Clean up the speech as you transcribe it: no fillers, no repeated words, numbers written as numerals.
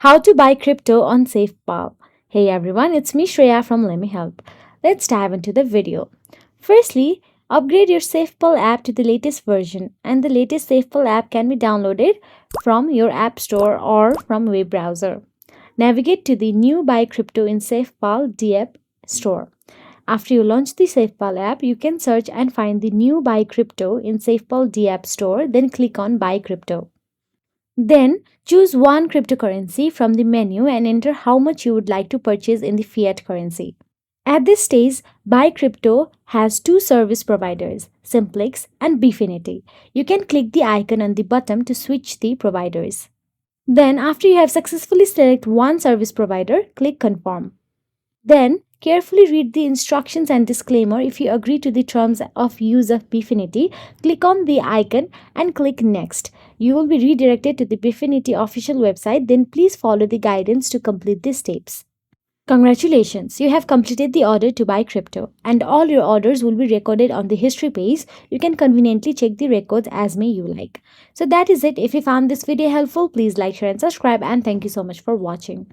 How to buy crypto on SafePal. Hey everyone, it's me Shreya from Lemme Help. Let's dive into the video. Firstly, upgrade your SafePal app to the latest version, and the latest SafePal app can be downloaded from your app store or from web browser. Navigate to the new Buy Crypto in SafePal DApp store. After you launch the SafePal app, you can search and find the new Buy Crypto in SafePal DApp store, then click on Buy Crypto. Then choose one cryptocurrency from the menu and enter how much you would like to purchase in the fiat currency. At this stage, Buy Crypto has two service providers, Simplex and Bfinity. You can click the icon on the bottom to switch the providers. Then, after you have successfully selected one service provider, click Confirm. Then, carefully read the instructions and disclaimer. If you agree to the terms of use of Bfinity, click on the icon and click Next. You will be redirected to the Bfinity official website. Then please follow the guidance to complete the steps. Congratulations, you have completed the order to buy crypto, and all your orders will be recorded on the history page. You can conveniently check the records as may you like. So that is it. If you found this video helpful, please like, share and subscribe, and thank you so much for watching.